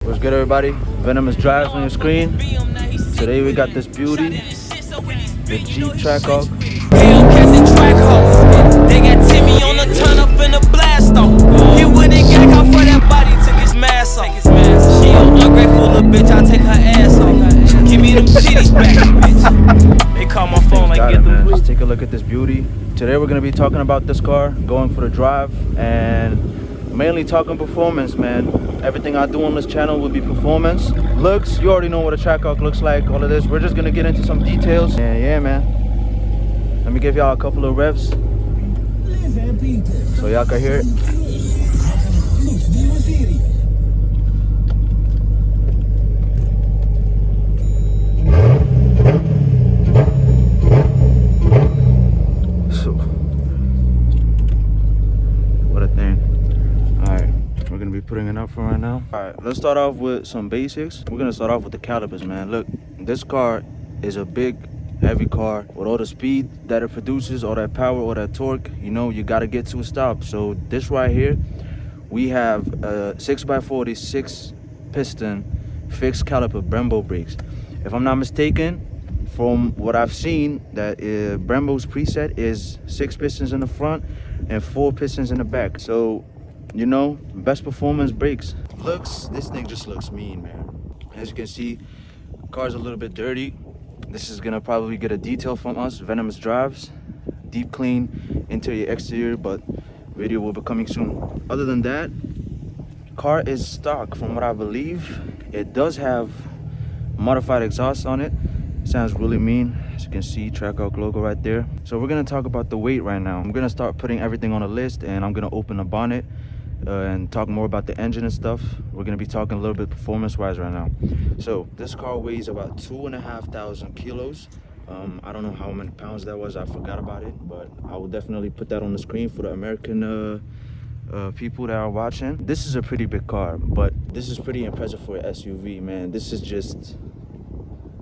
What's good, everybody? Venomous Drives on your screen. Today we got this beauty, the Jeep Trackhawk. Hellcats and Trackhawk. They got Timmy on the turn up in the blast off. He wouldn't get caught for that body, took his mask off. She an ungrateful little bitch, I take her ass off. Give me them titties back, bitch. They call my phone like get man. Let's take a look at this beauty. Today we're gonna be talking about this car, going for the drive, and mainly talking performance, man. Everything I do on this channel will be performance. Looks, you already know what a Trackhawk looks like, all of this. We're just gonna get into some details. And yeah, man. Let me give y'all a couple of revs so y'all can hear it. So, what a thing. Alright, we're gonna be putting it up for right now. Alright, let's start off with some basics. We're gonna start off with the calipers, man. Look, this car is a big, heavy car with all the speed that it produces, all that power, all that torque. You know, you got to get to a stop. So this right here, we have a 6x40 6 piston fixed caliper Brembo brakes. If I'm not mistaken, from what I've seen, that Brembo's preset is 6 pistons in the front and 4 pistons in the back. So, you know, best performance brakes. Looks, this thing just looks mean, man. As you can see, car's a little bit dirty. This is gonna probably get a detail from us, Venomous Drives, deep clean, interior, exterior, but video will be coming soon. Other than that, car is stock from what I believe. It does have modified exhaust on it. Sounds really mean. As you can see, Trackhawk logo right there. So we're gonna talk about the weight right now. I'm gonna start putting everything on a list, and I'm gonna open the bonnet and talk more about the engine and stuff. We're gonna be talking a little bit performance wise right now. So this car weighs about 2,500 kilos. I don't know how many pounds that was, I forgot about it, but I will definitely put that on the screen for the American people that are watching. This is a pretty big car, but this is pretty impressive for an SUV, man. This is just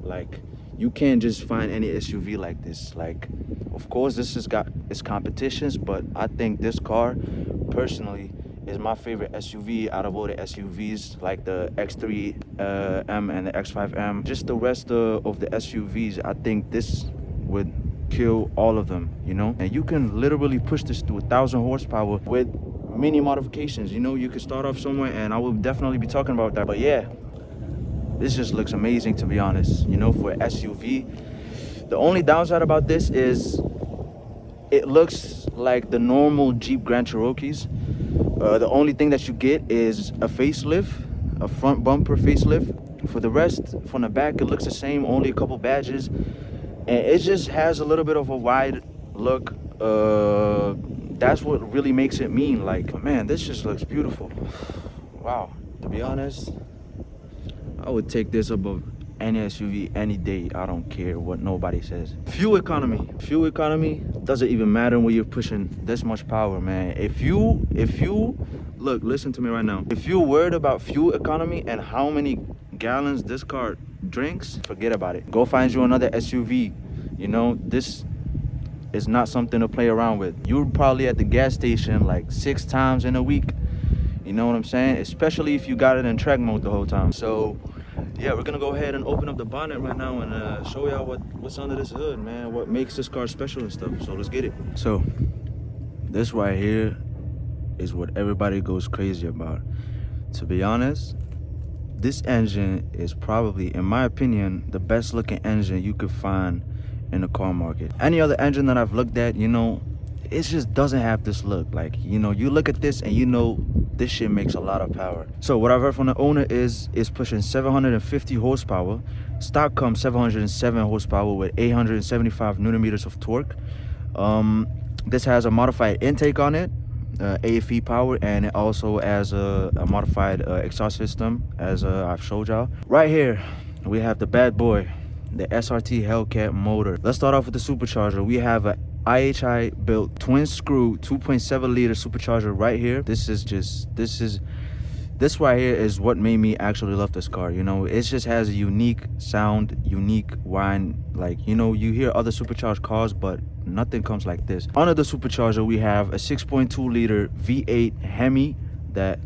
like, you can't just find any SUV like this. Like, of course this has got its competitions, but I think this car personally is my favorite SUV out of all the SUVs, like the X3M and the X5M. Just the rest of the SUVs, I think this would kill all of them, you know? And you can literally push this to 1,000 horsepower with mini modifications. You know, you could start off somewhere, and I will definitely be talking about that. But yeah, this just looks amazing, to be honest, you know, for an SUV. The only downside about this is it looks like the normal Jeep Grand Cherokees. The only thing that you get is a facelift, a front bumper facelift. For the rest, from the back, it looks the same, only a couple badges. And it just has a little bit of a wide look. That's what really makes it mean. Like, man, this just looks beautiful. Wow. To be honest, I would take this above any SUV any day. I don't care what nobody says. Fuel economy doesn't even matter when you're pushing this much power, man. If you look, listen to me right now, if you're worried about fuel economy and how many gallons this car drinks, forget about it. Go find you another SUV. You know, this is not something to play around with. You're probably at the gas station like 6 times in a week. You know what I'm saying? Especially if you got it in track mode the whole time. So yeah, we're gonna go ahead and open up the bonnet right now and show y'all what's under this hood, man. What makes this car special and stuff. So let's get it. So this right here is what everybody goes crazy about. To be honest, this engine is probably, in my opinion, the best looking engine you could find in the car market. Any other engine that I've looked at, you know, it just doesn't have this look. Like, you know, you look at this and you know this shit makes a lot of power. So what I've heard from the owner is pushing 750 horsepower. Stock comes 707 horsepower with 875 newton meters of torque. This has a modified intake on it, AFE power, and it also has a modified exhaust system, as I've showed y'all. Right here we have the bad boy, the SRT Hellcat motor. Let's start off with the supercharger. We have a IHI built twin screw 2.7 liter supercharger right here. This right here is what made me actually love this car. You know, it just has a unique sound, unique whine. Like, you know, you hear other supercharged cars, but nothing comes like this. Under the supercharger, we have a 6.2 liter V8 Hemi that,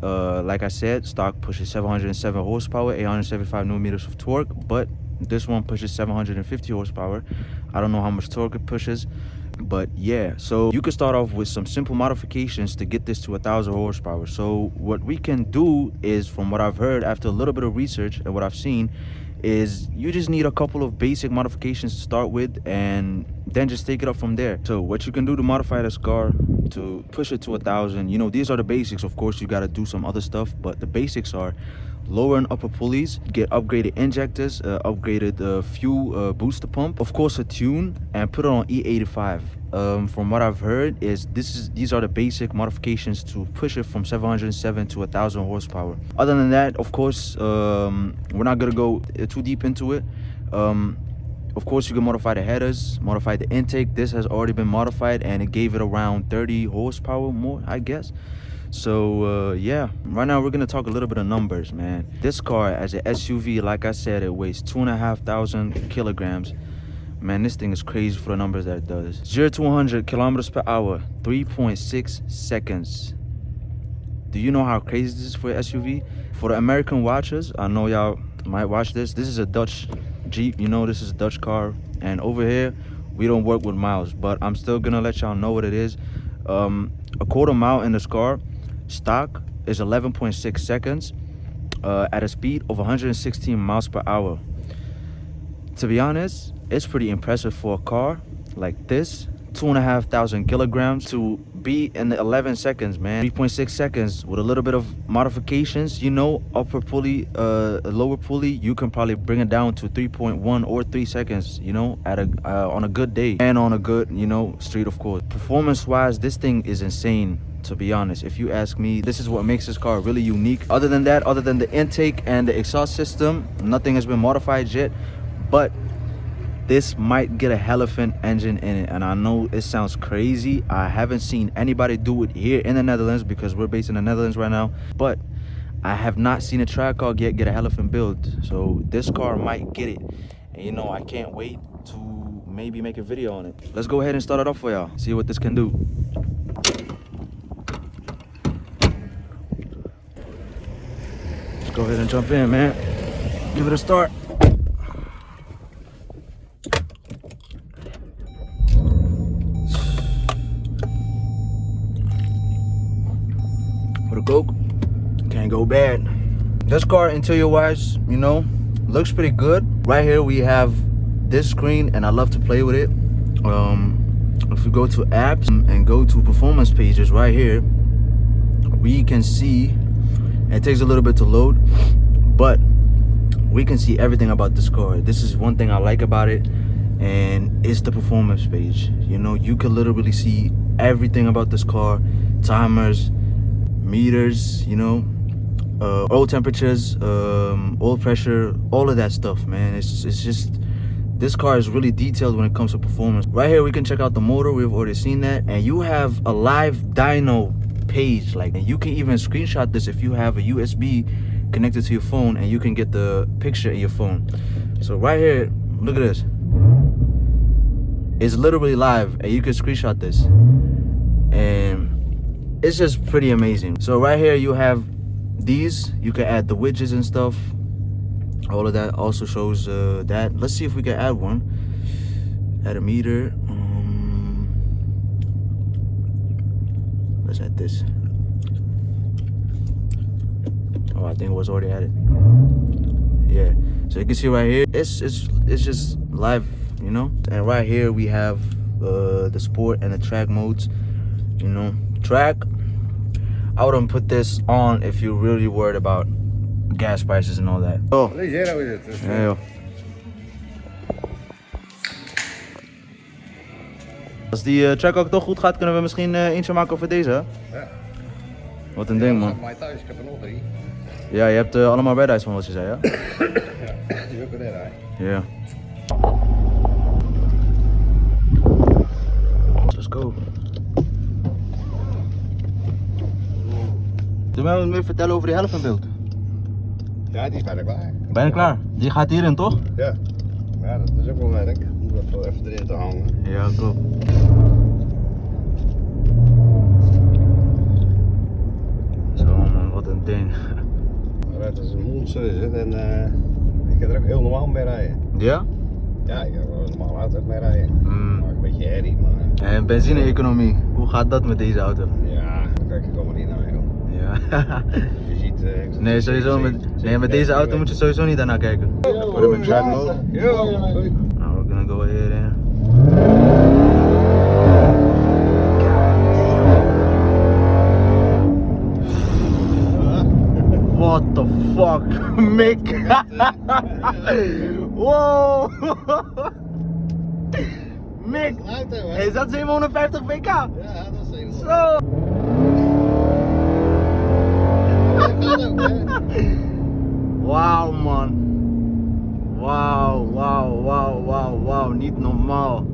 like I said, stock pushes 707 horsepower, 875 newton-meters of torque, but this one pushes 750 horsepower. I don't know how much torque it pushes, but yeah. So you can start off with some simple modifications to get this to 1,000 horsepower. So what we can do is, from what I've heard after a little bit of research and what I've seen, is you just need a couple of basic modifications to start with, and then just take it up from there. So what you can do to modify this car to push it to 1,000, you know, these are the basics. Of course, you got to do some other stuff, but the basics are lower and upper pulleys, get upgraded injectors, upgraded fuel booster pump, of course a tune, and put it on E85. From what I've heard is these are the basic modifications to push it from 707 to 1,000 horsepower. Other than that, of course, we're not gonna go too deep into it. Of course, you can modify the headers, modify the intake. This has already been modified and it gave it around 30 horsepower more, I guess. So yeah, right now we're gonna talk a little bit of numbers, man. This car as an SUV, like I said, it weighs 2,500 kilograms. Man, this thing is crazy for the numbers that it does. 0 to 100 kilometers per hour, 3.6 seconds. Do you know how crazy this is for an SUV? For the American watchers, I know y'all might watch this. This is a Dutch Jeep, you know, this is a Dutch car. And over here, we don't work with miles, but I'm still gonna let y'all know what it is. A quarter mile in this car, stock, is 11.6 seconds at a speed of 116 miles per hour. To be honest, it's pretty impressive for a car like this, 2,500 kilograms, to be in the 11 seconds, man. 3.6 seconds with a little bit of modifications, you know, upper pulley, lower pulley, you can probably bring it down to 3.1 or 3 seconds, you know, at a on a good day and on a good, you know, street, of course. Performance wise, this thing is insane. To be honest, if you ask me, this is what makes this car really unique. Other than that, other than the intake and the exhaust system, nothing has been modified yet, but this might get a Hellephant engine in it. And I know it sounds crazy. I haven't seen anybody do it here in the Netherlands because we're based in the Netherlands right now, but I have not seen a Trackhawk yet get a Hellephant build. So this car might get it, and you know, I can't wait to maybe make a video on it. Let's go ahead and start it off for y'all, see what this can do. Go ahead and jump in, man. Give it a start. For the Coke, can't go bad. This car, interior wise, you know, looks pretty good. Right here we have this screen, and I love to play with it. If we go to apps and go to performance pages right here, we can see. It takes a little bit to load, but we can see everything about this car. This is one thing I like about it, and it's the performance page. You know, you can literally see everything about this car, timers, meters, you know, oil temperatures, oil pressure, all of that stuff, man. It's just, this car is really detailed when it comes to performance. Right here we can check out the motor. We've already seen that, and you have a live dyno page, like, and you can even screenshot this if you have a USB connected to your phone, and you can get the picture in your phone. So right here, look at this, it's literally live, and you can screenshot this, and it's just pretty amazing. So right here you have these, you can add the widgets and stuff. All of that also shows that. Let's see if we can add one. Add a meter. Let's add this. Oh, I think it was already added. Yeah. So you can see right here, it's just live, you know. And right here we have the sport and the track modes. You know, track, I wouldn't put this on if you're really worried about gas prices and all that. Oh, yeah. Als die Trackhawk toch goed gaat, kunnen we misschien eentje maken over deze. Ja. Wat een ding, man. Maar thuis, ik heb er nog 3. Ja, je hebt allemaal redeyes van wat je zei, ja? Ja, die is ook een redeye. Ja. Let's go. Doe mij wat meer vertellen over die Hellephant beeld. Ja, die is bijna klaar. Bijna klaar. Die gaat hierin, toch? Ja. Ja, dat is ook wel werk. Om dat zo even erin te hangen. Ja, klopt. Zo, man. Wat een ding. Dat is een monster is het. En ik kan er ook heel normaal mee rijden. Ja? Ja, ik kan er een normale auto ook mee rijden. Maak een beetje herrie, maar... En benzine-economie, hoe gaat dat met deze auto? Ja, daar kijk ik allemaal niet naar, joh. Ja. Je ziet... Nee, sowieso met deze auto moet je sowieso niet daarnaar kijken. Put hem in track mode. Yo, goed. Nou, we're gonna go ahead and... What the fuck, Mick? Wow! Mick! Is dat 750 pk? Ja, dat is even. Zo! Wauw, man. Wauw. Niet normaal.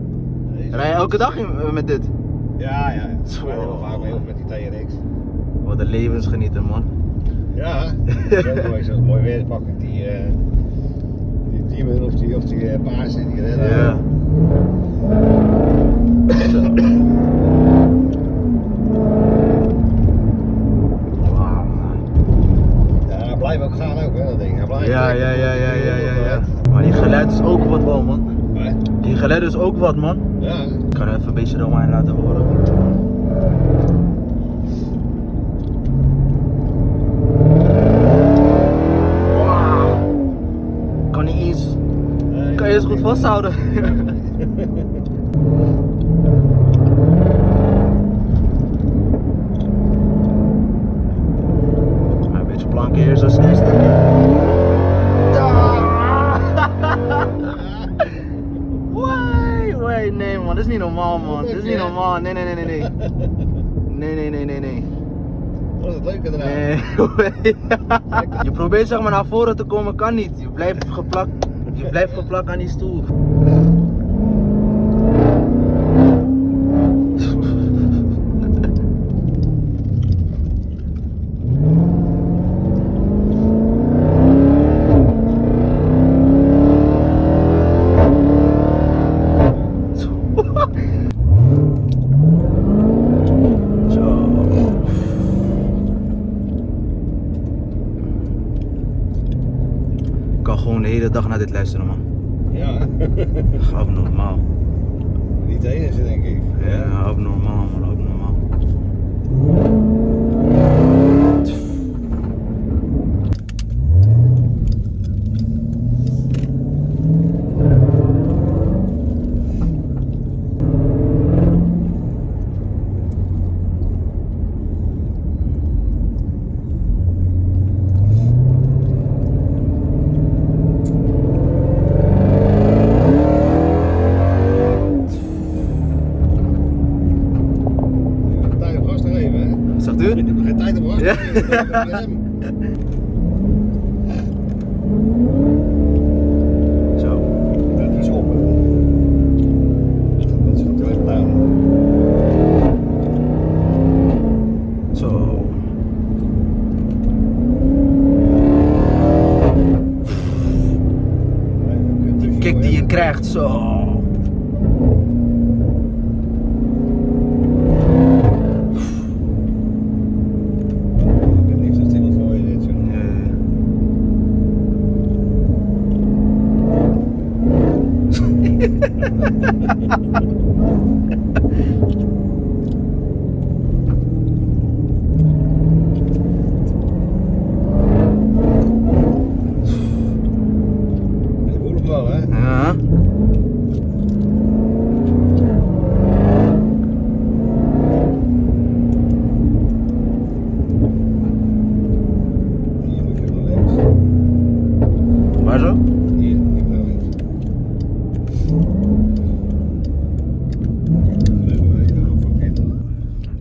Rij je elke dag met dit? Ja. Ik rij heel vaak mee met die TRX. Wat een levensgenieten, man. Ja, dat is ook mooi. Zo'n mooi weer pak ik die Demon of die paarse die redden. Ja. Wauw, man. Ja, hij blijft ook gaan ook, hè, dat ding. Hij blijft Ja. Maar die geluid is ook wat wel, man. Nee? Die geluid is ook wat, man. Ja. Ik kan even een beetje eromheen laten horen. Kan niet eens. Kan je eens goed vasthouden. Een beetje planken hier, zo snel stukje. Wait, nee man, dit is niet normaal man. Dit is niet normaal. Nee. Nee. Dat is het leuke eraan. Nee, je probeert zeg maar naar voren te komen, kan niet. Je blijft geplakt aan die stoel. Ik kan gewoon de hele dag naar dit luisteren, man. Ja. Abnormaal. Niet de enige, denk ik. Ja, abnormaal, man, abnormaal. Zegt u? Ik heb nog geen tijd om wachten. Ja. Zo. Dat is op. Dat is wat we gedaan. Zo. Die kick die je krijgt, zo. Je voelt hem wel, hè? Ja. Hier moet je naar links. Waar zo? Hier moet je naar links.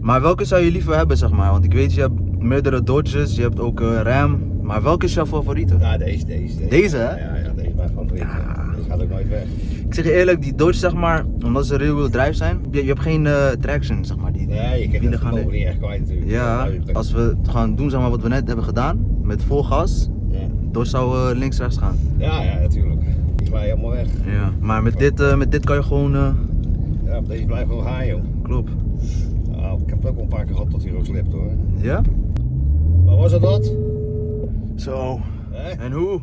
Maar welke zou je liever hebben, zeg maar? Want ik weet, je hebt meerdere Dodges, je hebt ook Ram. Maar welke is jouw favoriete? Ja, deze. Deze, hè? Ja, deze is mijn favoriet. Ja. Deze gaat ook nooit weg. Ik zeg je eerlijk, die Dodge, zeg maar, omdat ze rear-wheel drive zijn, je hebt geen traction, zeg maar. Nee, je kent het vermogen niet echt kwijt natuurlijk. Ja, als we het gaan doen, zeg maar, wat we net hebben gedaan, met vol gas, Ja, Dodge zou links-rechts gaan. ja, natuurlijk. Die glij helemaal weg. Ja, maar met dit kan je gewoon, Ja, deze blijft gewoon gaan, joh. klopt. Nou, ik heb het ook wel een paar keer gehad tot hij ook slipt, hoor. Ja? Maar was het wat? Zo. Hè? En hoe?